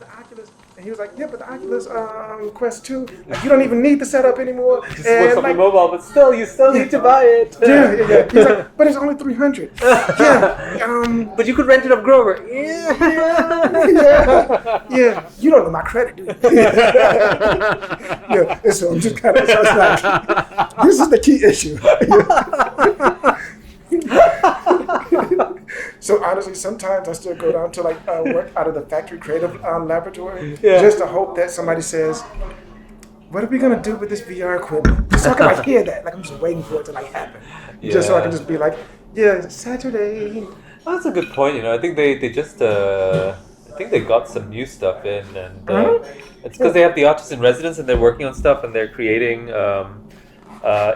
the Oculus, and he was like, yeah, but the Oculus Quest 2, like, you don't even need the setup anymore. Just and works on like, the mobile, but still, you still need to buy it. yeah. He's like, but it's only 300. Yeah. But you could rent it off Grover. Yeah. You don't know my credit, do you? Yeah. And so I'm just kind of, so it's like, this is the key issue. So honestly, sometimes I still go down to like work out of the factory creative laboratory just to hope that somebody says, "What are we gonna do with this VR equipment?" Just so I can like hear that. Like I'm just waiting for it to like happen, just so I can just be like, "Yeah, Saturday." Well, that's a good point. I think they just I think they got some new stuff in, and it's because they have the artists in residence and they're working on stuff and they're creating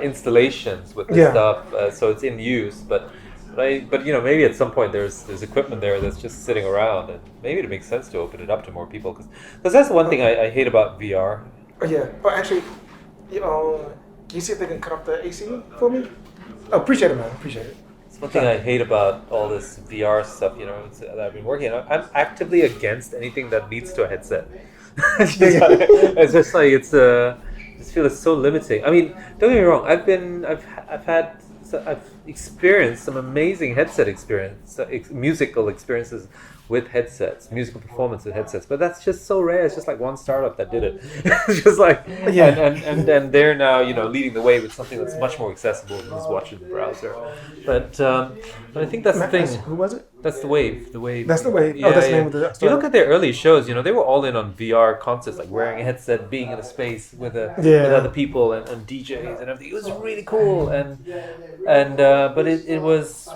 installations with this stuff, so it's in use. But maybe at some point there's equipment there that's just sitting around, and maybe it makes sense to open it up to more people because that's the one thing I hate about VR. Oh yeah. Oh, actually, can you see if they can cut off the AC for me? Oh, appreciate it, man. Appreciate it. It's one thing I hate about all this VR stuff. That I've been working on. I'm actively against anything that leads to a headset. It's just like I just feel it's so limiting. I mean, don't get me wrong. I've experienced some amazing headset musical experiences with headsets, musical performance with headsets, but that's just so rare. It's just like one startup that did it. It's just like, and they're now leading the way with something that's much more accessible than just watching the browser. But I think that's the thing. Who was it? That's the Wave. The Wave. That's the Wave. Yeah, that's the name of the. If you look at their early shows, they were all in on VR concepts, like wearing a headset, being in a space with other people and DJs and everything. It was really cool, but it was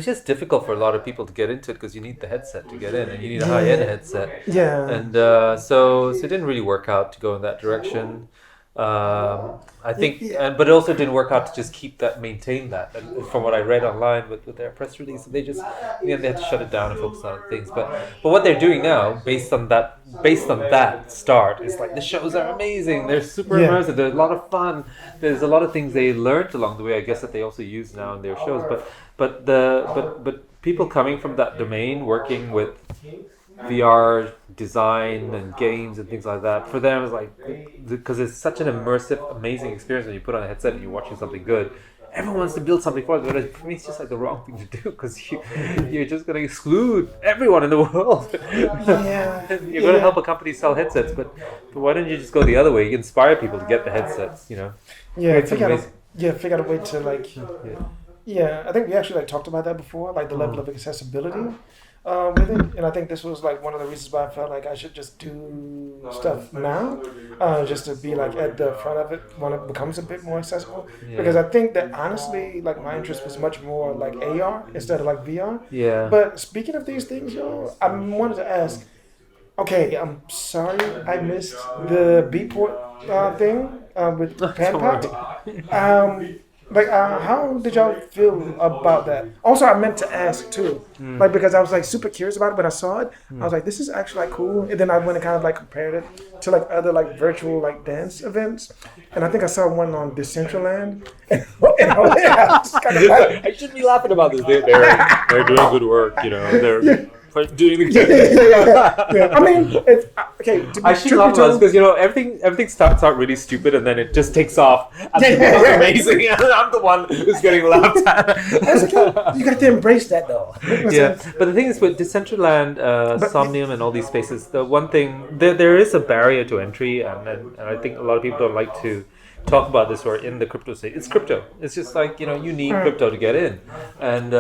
just difficult for a lot of people to get into it because you need the headset to get in, and you need a high-end headset. Yeah. And so it didn't really work out to go in that direction. I think, but it also didn't work out to just maintain that. And from what I read online with their press release, they just they had to shut it down and focus on other things. But what they're doing now, based on that start, is like the shows are amazing. They're super immersive. They're a lot of fun. There's a lot of things they learned along the way, I guess, that they also use now in their shows. But people coming from that domain, working with VR design and games and things like that, for them it's like, because it's such an immersive, amazing experience when you put on a headset and you're watching something good. Everyone wants to build something for it, but for me it's just like the wrong thing to do because you're just going to exclude everyone in the world. You're going to help a company sell headsets, but why don't you just go the other way? You inspire people to get the headsets, figure out a way to like I think we actually talked about that before, like the level of accessibility with it, and I think this was like one of the reasons why I felt like I should just do stuff now, just to be like at the front of it when it becomes a bit more accessible. Because I think that honestly, like my interest was much more like AR instead of like VR. Yeah. But speaking of these things, I wanted to ask. Okay, I'm sorry I missed the Beatport thing with Panpot. How did y'all feel about that? Also, I meant to ask too, because I was like super curious about it when I saw it. I was like, this is actually like cool. And then I went and kind of like compared it to like other like virtual like dance events. And I think I saw one on Decentraland. I shouldn't be laughing about this. They're doing good work, They're doing the I mean, it's okay. I should laugh about this because everything starts out really stupid and then it just takes off. And it's amazing. And I'm the one who's getting laughed at. You got to embrace that though. But the thing is with Decentraland, Somnium, and all these spaces, the one thing there is a barrier to entry, and I think a lot of people don't like to talk about this or in the crypto state. It's crypto. It's just like, you need crypto to get in. And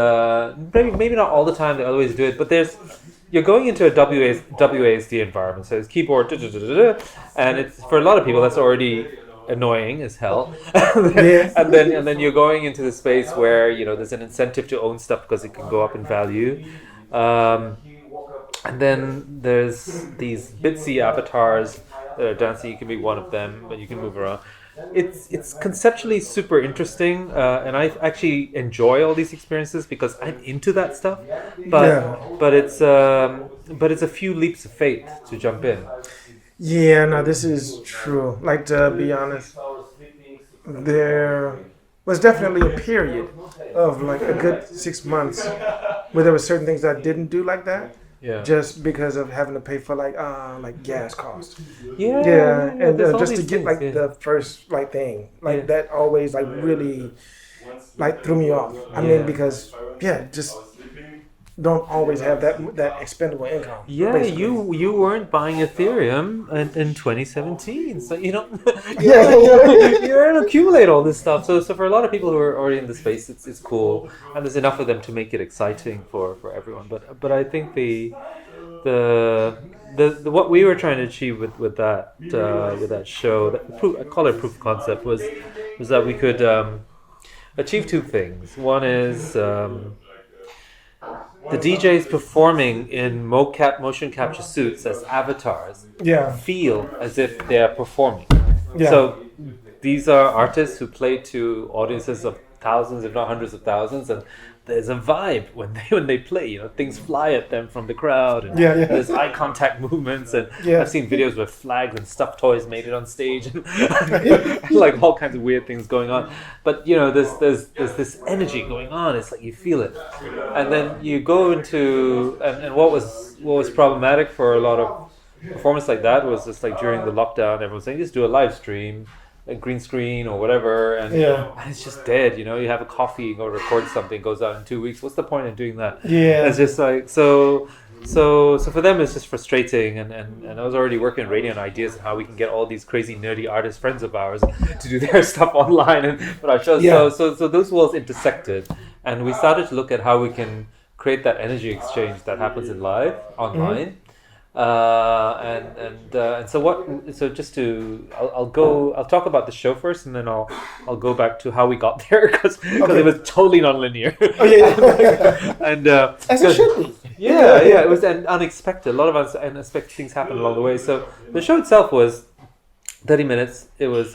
maybe not all the time, they always do it, but you're going into a WASD environment, so it's keyboard, and it's, for a lot of people, that's already annoying as hell. and then you're going into the space where, there's an incentive to own stuff because it can go up in value. And then there's these Bitsy avatars that are dancing. You can be one of them, but you can move around. It's conceptually super interesting, and I actually enjoy all these experiences because I'm into that stuff. But it's a few leaps of faith to jump in. Yeah, no, this is true. Like, to be honest, there was definitely a period of like a good 6 months where there were certain things that I didn't do like that. Yeah. just because of having to pay for like gas costs. Yeah. And there's all just to these get things, like yeah. the first like thing like Yeah. that always like really like threw me off. I Yeah. mean because just don't always have that expendable income. Yeah, basically. you weren't buying Ethereum in 2017, so you don't Yeah. you don't accumulate all this stuff. So for a lot of people who are already in the space, it's cool, and there's enough of them to make it exciting for everyone. But I think the what we were trying to achieve with that show, I call it proof of concept, was that we could achieve two things. One is the DJs performing in motion capture suits as avatars Yeah. feel as if they are performing. Yeah. So these are artists who play to audiences of thousands, if not hundreds of thousands, and there's a vibe when they play. You know, things fly at them from the crowd, and there's eye contact movements. And I've seen videos where flags and stuffed toys made it on stage, and like all kinds of weird things going on. But you know, there's this energy going on. It's like you feel it, and then you go into and what was problematic for a lot of performance like that was just like during the lockdown, everyone was saying just do a live stream, a green screen or whatever, and it's just dead. You know, you have a coffee, you go record something, goes out in 2 weeks. What's the point in doing that? Yeah, it's just like so for them it's just frustrating, and I was already working on radio and ideas on how we can get all these crazy nerdy artists friends of ours to do their stuff online and put our shows. So those worlds intersected, and we started to look at how we can create that energy exchange that happens in live online. Mm-hmm. And so just to I'll talk about the show first, and then I'll go back to how we got there because it was totally non-linear. And as it should be. It was unexpected. A lot of unexpected things happened along the way. So the show itself was 30 minutes. It was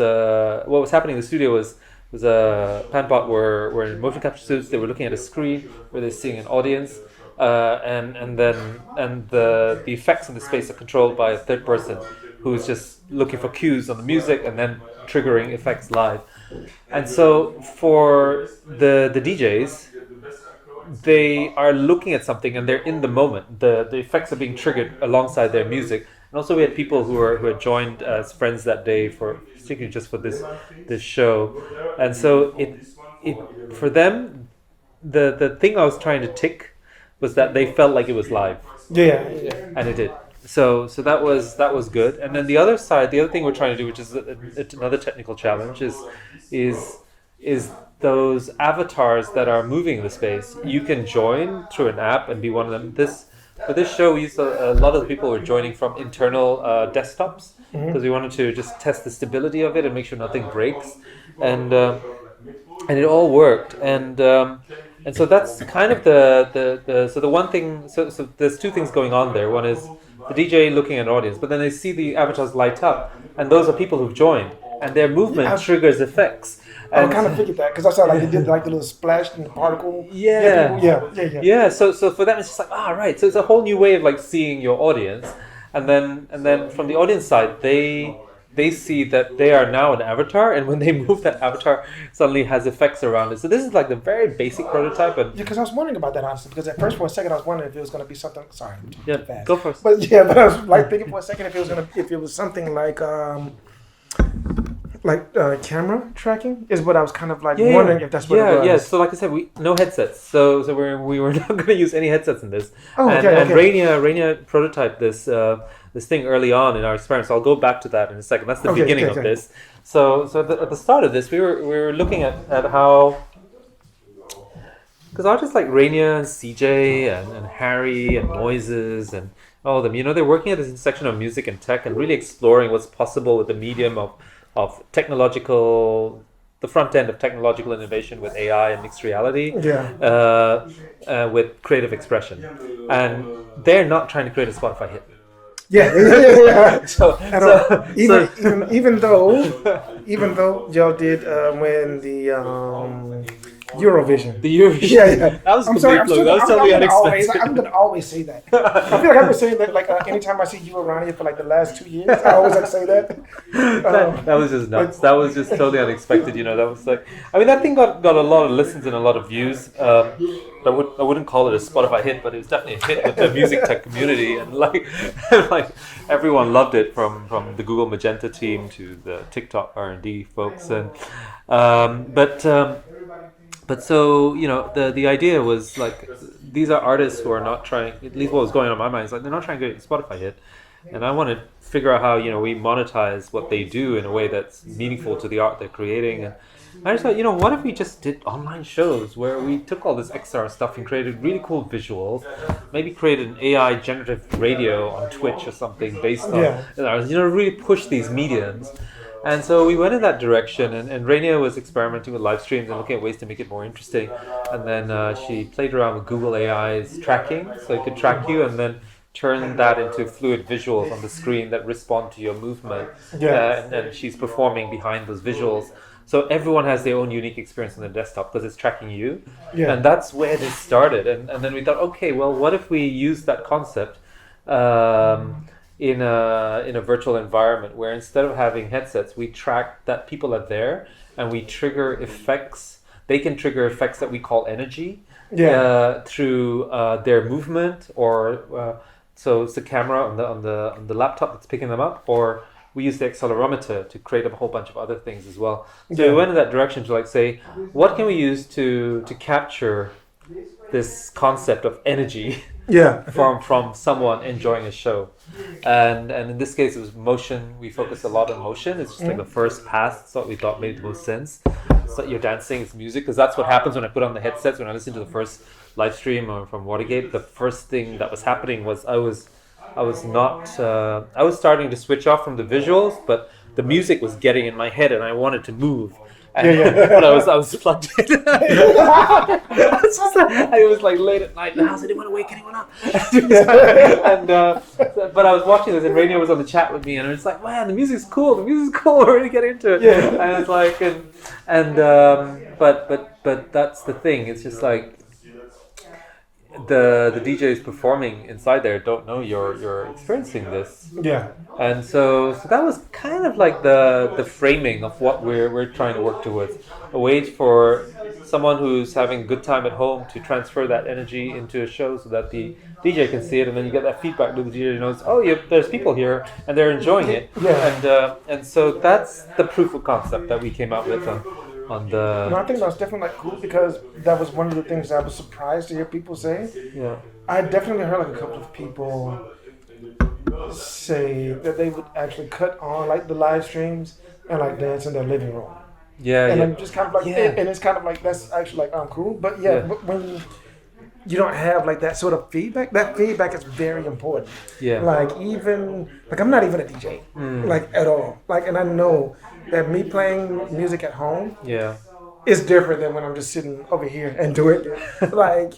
what was happening in the studio was Panpot were in motion capture suits. They were looking at a screen where they're seeing an audience. And the effects in the space are controlled by a third person who's just looking for cues on the music and then triggering effects live. And so for the DJs, they are looking at something and they're in the moment. The effects are being triggered alongside their music. And also we had people who had joined as friends that day particularly just for this show. And so it for them, the thing I was trying to tick was that they felt like it was live. Yeah. And it did. So that was good. And then the other thing we're trying to do, which is another technical challenge, is those avatars that are moving in the space. You can join through an app and be one of them. For this show, we used a lot of the people were joining from internal desktops because we wanted to just test the stability of it and make sure nothing breaks. And it all worked. And so that's kind of the one thing. So there's two things going on there. One is the DJ looking at an audience, but then they see the avatars light up, and those are people who've joined, and their movement triggers effects. I kind of figured that because I saw like they did like the little splash and the particle. Yeah. So for them it's just like right. So it's a whole new way of like seeing your audience, and then from the audience side they see that they are now an avatar, and when they move, that avatar suddenly has effects around it. So this is like the very basic prototype. And because I was wondering about that honestly, because at first for a second I was wondering if it was going to be something. Sorry, fast. Go first. But I was like thinking for a second if it was something like camera tracking is what I was kind of like wondering if that's what it was. Yeah. So like I said, no headsets. So we were not going to use any headsets in this. And Rainia prototyped this thing early on in our experiments. I'll go back to that in a second. That's the beginning of this. So at the start of this, we were looking at how, because artists like Rainia and CJ and Harry and Moises and all of them, they're working at this intersection of music and tech and really exploring what's possible with the medium of technological, the front end of technological innovation with AI and mixed reality, with creative expression, and they're not trying to create a Spotify hit. Even though y'all did when the Eurovision. The Eurovision. Yeah. That was I'm sorry. complete fluke. That was totally unexpected. I'm gonna always say that. I feel like I've been saying that like anytime I see you around here for like the last 2 years, I always like say that. That was just nuts. That was just totally unexpected. That was like, I mean, that thing got a lot of listens and a lot of views. I wouldn't call it a Spotify hit, but it was definitely a hit with the music tech community, and like everyone loved it, from the Google Magenta team to the TikTok R&D folks, and but so the idea was like, these are artists who are not trying, at least what was going on in my mind is like, they're not trying to get a Spotify hit, and I want to figure out how we monetize what they do in a way that's meaningful to the art they're creating. And I just thought, what if we just did online shows where we took all this XR stuff and created really cool visuals, maybe created an AI generative radio on Twitch or something based on, really push these mediums. And so we went in that direction, and Rainier was experimenting with live streams and looking at ways to make it more interesting. And then she played around with Google AI's tracking, so it could track you and then turn that into fluid visuals on the screen that respond to your movement. And she's performing behind those visuals. So everyone has their own unique experience on the desktop because it's tracking you. Yeah. And that's where this started. And then we thought, okay, well, what if we use that concept in a virtual environment where instead of having headsets, we track that people are there and we trigger effects. They can trigger effects that we call energy through their movement, or so it's the camera on the laptop that's picking them up, or we use the accelerometer to create a whole bunch of other things as well. So we went in that direction to say, what can we use to capture this concept of energy from someone enjoying a show. And in this case, it was motion. We focused a lot on motion. It's just like the first pass. That's what we thought made the most sense. So you're dancing, it's music, because that's what happens when I put on the headsets. When I listen to the first live stream or from Watergate, the first thing that was happening was I was starting to switch off from the visuals, but the music was getting in my head and I wanted to move. But I was plugged in. It was like late at night in the house. I didn't want to wake anyone up. But I was watching this, and Rainier was on the chat with me, and I was like, "Man, the music's cool. We're really getting into it." Yeah. And it's like, but that's the thing. It's just like the DJs performing inside there don't know you're experiencing this. Yeah. And so that was kind of like the framing of what we're trying to work towards. A way for someone who's having a good time at home to transfer that energy into a show so that the DJ can see it, and then you get that feedback loop. The DJ knows, there's people here and they're enjoying it. Yeah. And so that's the proof of concept that we came up with on the... No, I think that's definitely cool, because that was one of the things I was surprised to hear people say. Yeah. I definitely heard like a couple of people say that they would actually cut on like the live streams and like dance in their living room. Yeah. And then just kind of like, and it's kind of like, that's actually like, cool. But but when you don't have like that sort of feedback, that feedback is very important. Yeah. Like I'm not even a DJ, like at all. Like, and I know that me playing music at home is different than when I'm just sitting over here and do it. Like,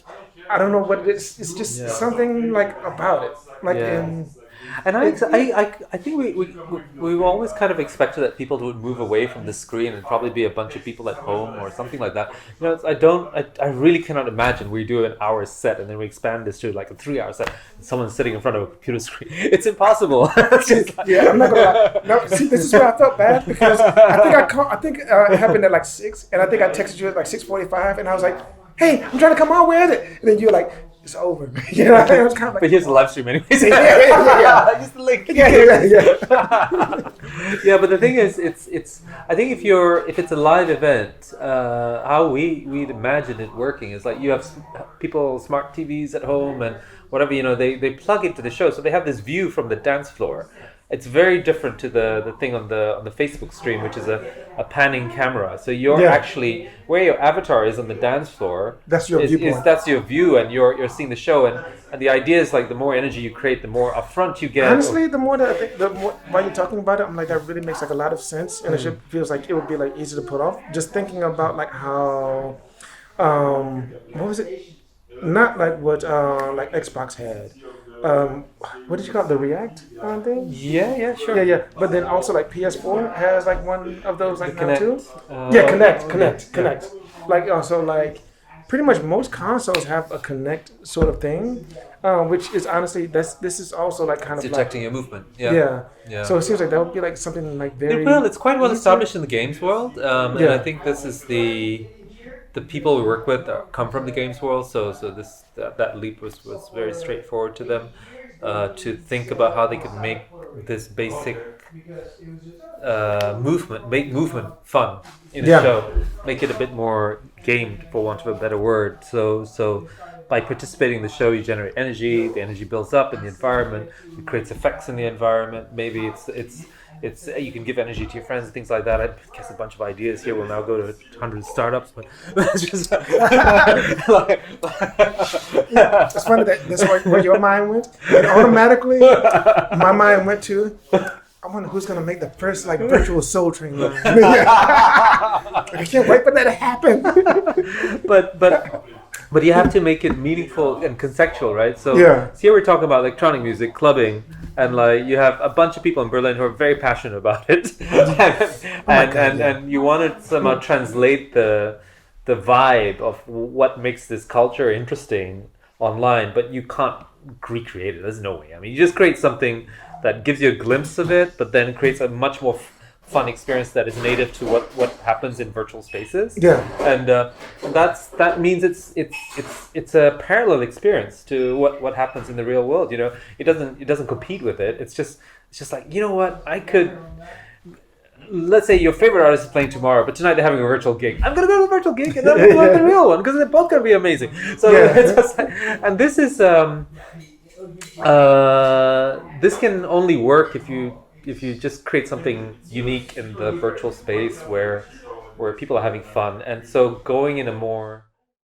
I don't know what it is. It's just something like about it. Like And I think we always kind of expected that people would move away from the screen and probably be a bunch of people at home or something like that. I really cannot imagine we do an hour set and then we expand this to like a 3-hour set and someone's sitting in front of a computer screen. It's impossible. I'm not gonna lie. No, see, this is where I felt bad, because I think it happened at like 6, and I think I texted you at like 6:45, and I was like, "Hey, I'm trying to come on, where is it?" And then you're like, "It's over." It was kind of like, but here's the live stream anyways. Just the link. Yeah, but the thing is, it's. I think if it's a live event, how we'd imagine it working is like you have people smart TVs at home and whatever, they plug into the show, so they have this view from the dance floor. It's very different to the thing on the Facebook stream, which is a panning camera. So you're actually where your avatar is on the dance floor. That's your viewpoint. That's your view, and you're seeing the show. And the idea is like the more energy you create, the more upfront you get. Honestly, the more that I think, while you're talking about it, I'm like, that really makes like a lot of sense, and it feels like it would be like easy to put off. Just thinking about like how, what was it? Not like what like Xbox had. What did you call it? The React thing? Yeah, sure. Yeah. But then also like PS4 has like one of those like now Connect. too. Connect. like also like pretty much most consoles have a connect sort of thing, which is honestly this is also like kind of like Detecting your movement. Yeah. yeah. Yeah. So it seems like that would be like something like very Well, it's quite well easy. established in the games world, and Yeah. I think this is the people we work with come from the games world, so that leap was very straightforward to them, to think about how they could make this basic make movement fun in a Yeah. show, make it a bit more gamed, for want of a better word. So by participating in the show, you generate energy. The energy builds up in the environment. It creates effects in the environment. Maybe it's you can give energy to your friends and things like that. I guess a bunch of ideas here. We'll now go to 100 startups, but that's just It's funny that that's where your mind went, and automatically my mind went to. I wonder who's gonna make the first like virtual Soul Train line. I can't wait for that to happen. But you have to make it meaningful and conceptual, right? So, Yeah. so here we're talking about electronic music, clubbing, and like you have a bunch of people in Berlin who are very passionate about it, and you want to somehow translate the vibe of what makes this culture interesting online, but you can't recreate it. There's no way. I mean, you just create something that gives you a glimpse of it, but then creates a much more fun experience that is native to what happens in virtual spaces. Yeah. And that means it's a parallel experience to what happens in the real world. You know, it doesn't compete with it. It's just like, you know what, I could. Let's say your favorite artist is playing tomorrow, but tonight they're having a virtual gig. I'm gonna go to the virtual gig and then I'm gonna go to the real one because they're both gonna be amazing. So it's just like, and this is this can only work if you just create something unique in the virtual space where people are having fun. And so going in a more